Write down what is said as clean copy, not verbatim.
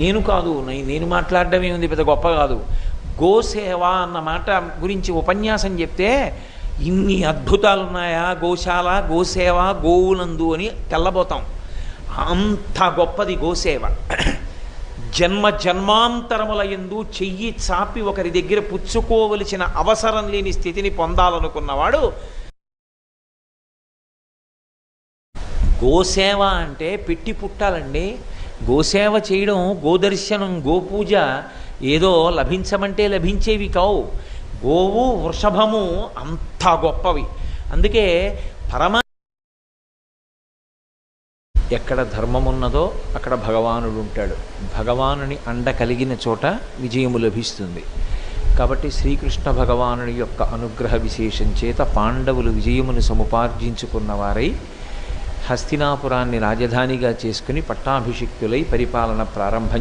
నేను కాదు, నేను మాట్లాడడమే ఉంది, పెద్ద గొప్ప కాదు. గోసేవ అన్న మాట గురించి ఉపన్యాసం చెప్తే ఇన్ని అద్భుతాలు ఉన్నాయా, గోశాల, గోసేవ, గోవునందు అని తెల్లబోతాం. అంత గొప్పది గోసేవ. జన్మ జన్మాంతరముల యందు చెయ్యి చాపి ఒకరి దగ్గర పుచ్చుకోవలసిన అవసరం లేని స్థితిని పొందాలనుకున్నవాడు. గోసేవ అంటే పెట్టి పుట్టాలండి. గోసేవ చేయడం, గోదర్శనం, గోపూజ ఏదో లభించమంటే లభించేవి కావు. గోవు, వృషభము అంత గొప్పవి. అందుకే ఎక్కడ ధర్మం ఉన్నదో అక్కడ భగవానుడు ఉంటాడు. భగవానుని అండ కలిగిన చోట విజయము లభిస్తుంది. కాబట్టి శ్రీకృష్ణ భగవానుని యొక్క అనుగ్రహ విశేషం చేత పాండవులు విజయమును సముపార్జించుకున్న వారై హస్తినాపురాన్ని రాజధానిగా చేసుకుని పట్టాభిషిక్తులై పరిపాలన ప్రారంభం